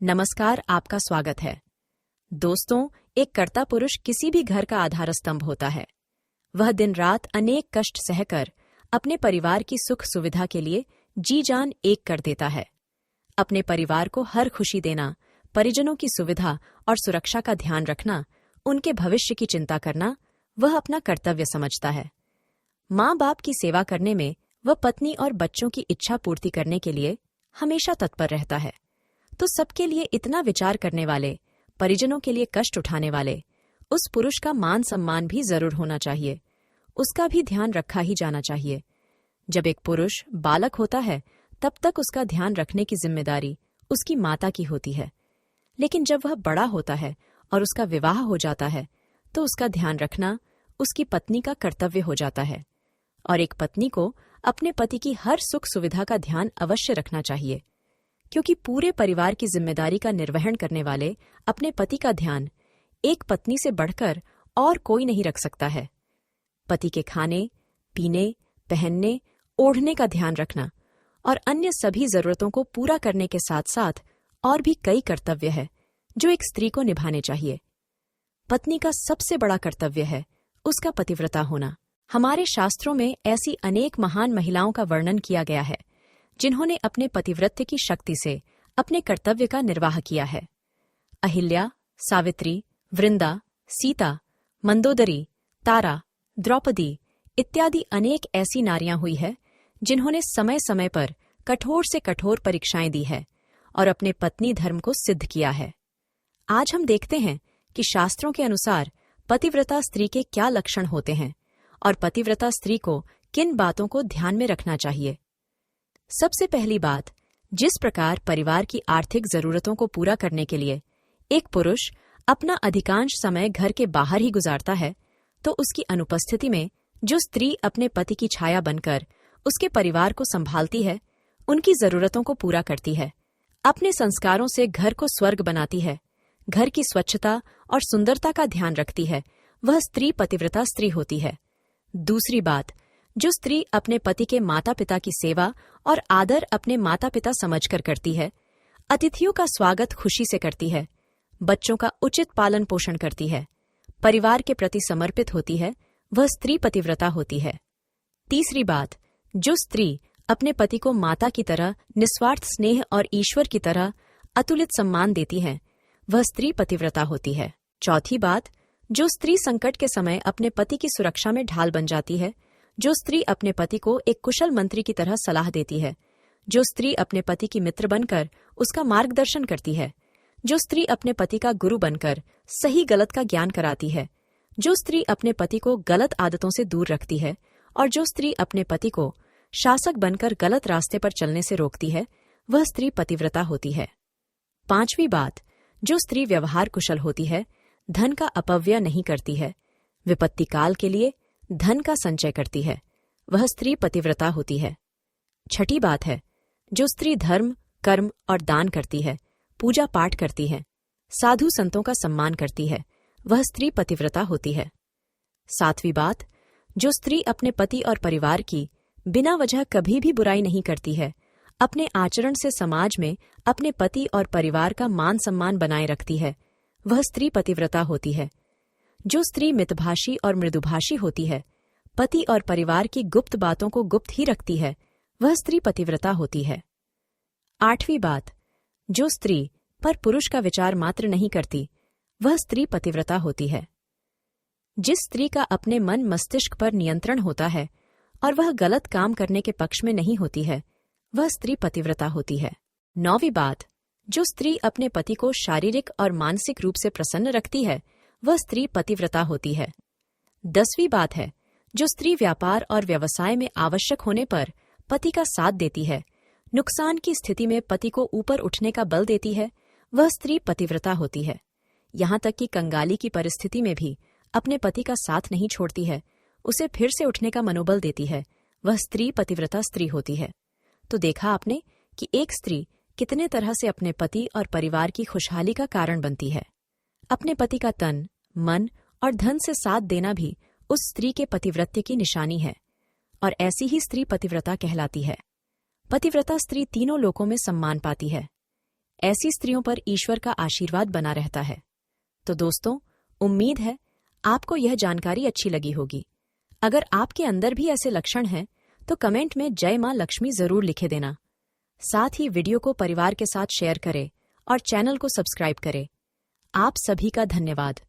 नमस्कार, आपका स्वागत है। दोस्तों, एक कर्ता पुरुष किसी भी घर का आधार स्तंभ होता है। वह दिन रात अनेक कष्ट सहकर अपने परिवार की सुख सुविधा के लिए जी जान एक कर देता है। अपने परिवार को हर खुशी देना, परिजनों की सुविधा और सुरक्षा का ध्यान रखना, उनके भविष्य की चिंता करना वह अपना कर्तव्य समझता है। माँ बाप की सेवा करने में वह पत्नी और बच्चों की इच्छा पूर्ति करने के लिए हमेशा तत्पर रहता है। तो सबके लिए इतना विचार करने वाले, परिजनों के लिए कष्ट उठाने वाले उस पुरुष का मान सम्मान भी जरूर होना चाहिए। उसका भी ध्यान रखा ही जाना चाहिए। जब एक पुरुष बालक होता है तब तक उसका ध्यान रखने की जिम्मेदारी उसकी माता की होती है, लेकिन जब वह बड़ा होता है और उसका विवाह हो जाता है तो उसका ध्यान रखना उसकी पत्नी का कर्तव्य हो जाता है। और एक पत्नी को अपने पति की हर सुख सुविधा का ध्यान अवश्य रखना चाहिए, क्योंकि पूरे परिवार की जिम्मेदारी का निर्वहन करने वाले अपने पति का ध्यान एक पत्नी से बढ़कर और कोई नहीं रख सकता है। पति के खाने, पीने, पहनने, ओढ़ने का ध्यान रखना और अन्य सभी जरूरतों को पूरा करने के साथ साथ और भी कई कर्तव्य है जो एक स्त्री को निभाने चाहिए। पत्नी का सबसे बड़ा कर्तव्य है उसका पतिव्रता होना। हमारे शास्त्रों में ऐसी अनेक महान महिलाओं का वर्णन किया गया है जिन्होंने अपने पतिव्रत्य की शक्ति से अपने कर्तव्य का निर्वाह किया है। अहिल्या, सावित्री, वृंदा, सीता, मंदोदरी, तारा, द्रौपदी इत्यादि अनेक ऐसी नारियां हुई है जिन्होंने समय समय पर कठोर से कठोर परीक्षाएं दी है और अपने पत्नी धर्म को सिद्ध किया है। आज हम देखते हैं कि शास्त्रों के अनुसार पतिव्रता स्त्री के क्या लक्षण होते हैं और पतिव्रता स्त्री को किन बातों को ध्यान में रखना चाहिए। सबसे पहली बात, जिस प्रकार परिवार की आर्थिक जरूरतों को पूरा करने के लिए एक पुरुष अपना अधिकांश समय घर के बाहर ही गुजारता है, तो उसकी अनुपस्थिति में जो स्त्री अपने पति की छाया बनकर उसके परिवार को संभालती है, उनकी जरूरतों को पूरा करती है, अपने संस्कारों से घर को स्वर्ग बनाती है, घर की स्वच्छता और सुंदरता का ध्यान रखती है, वह स्त्री पतिव्रता स्त्री होती है। दूसरी बात, जो स्त्री अपने पति के माता पिता की सेवा और आदर अपने माता पिता समझकर करती है, अतिथियों का स्वागत खुशी से करती है, बच्चों का उचित पालन पोषण करती है, परिवार के प्रति समर्पित होती है, वह स्त्री पतिव्रता होती है। तीसरी बात, जो स्त्री अपने पति को माता की तरह निस्वार्थ स्नेह और ईश्वर की तरह अतुलित सम्मान देती है, वह स्त्री पतिव्रता होती है। चौथी बात, जो स्त्री संकट के समय अपने पति की सुरक्षा में ढाल बन जाती है, जो स्त्री अपने पति को एक कुशल मंत्री की तरह सलाह देती है, जो स्त्री अपने पति की मित्र बनकर उसका मार्गदर्शन करती है, जो स्त्री अपने पति का गुरु बनकर सही गलत का ज्ञान कराती है, जो स्त्री अपने पति को गलत आदतों से दूर रखती है और जो स्त्री अपने पति को शासक बनकर गलत रास्ते पर चलने से रोकती है, वह स्त्री पतिव्रता होती है। पांचवी बात, जो स्त्री व्यवहार कुशल होती है, धन का अपव्यय नहीं करती है, विपत्ति काल के लिए धन का संचय करती है, वह स्त्री पतिव्रता होती है। छठी बात है, जो स्त्री धर्म, कर्म और दान करती है, पूजा पाठ करती है, साधु संतों का सम्मान करती है, वह स्त्री पतिव्रता होती है। सातवीं बात, जो स्त्री अपने पति और परिवार की बिना वजह कभी भी बुराई नहीं करती है, अपने आचरण से समाज में अपने पति और परिवार का मान सम्मान बनाए रखती है, वह स्त्री पतिव्रता होती है। जो स्त्री मितभाषी और मृदुभाषी होती है, पति और परिवार की गुप्त बातों को गुप्त ही रखती है, वह स्त्री पतिव्रता होती है। आठवीं बात, जो स्त्री पर पुरुष का विचार मात्र नहीं करती, वह स्त्री पतिव्रता होती है। जिस स्त्री का अपने मन मस्तिष्क पर नियंत्रण होता है और वह गलत काम करने के पक्ष में नहीं होती है, वह स्त्री पतिव्रता होती है। नौवीं बात, जो स्त्री अपने पति को शारीरिक और मानसिक रूप से प्रसन्न रखती है, वह स्त्री पतिव्रता होती है। 10वीं बात है, जो स्त्री व्यापार और व्यवसाय में आवश्यक होने पर पति का साथ देती है, नुकसान की स्थिति में पति को ऊपर उठने का बल देती है, वह स्त्री पतिव्रता होती है। यहाँ तक कि कंगाली की परिस्थिति में भी अपने पति का साथ नहीं छोड़ती है, उसे फिर से उठने का मनोबल देती है, वह स्त्री पतिव्रता स्त्री होती है। तो देखा आपने कि एक स्त्री कितने तरह से अपने पति और परिवार की खुशहाली का कारण बनती है। अपने पति का तन, मन और धन से साथ देना भी उस स्त्री के पतिव्रत्य की निशानी है और ऐसी ही स्त्री पतिव्रता कहलाती है। पतिव्रता स्त्री तीनों लोकों में सम्मान पाती है। ऐसी स्त्रियों पर ईश्वर का आशीर्वाद बना रहता है। तो दोस्तों, उम्मीद है आपको यह जानकारी अच्छी लगी होगी। अगर आपके अंदर भी ऐसे लक्षण हैं, तो कमेंट में जय मां लक्ष्मी जरूर लिखे देना। साथ ही वीडियो को परिवार के साथ शेयर करें और चैनल को सब्सक्राइब करें। आप सभी का धन्यवाद।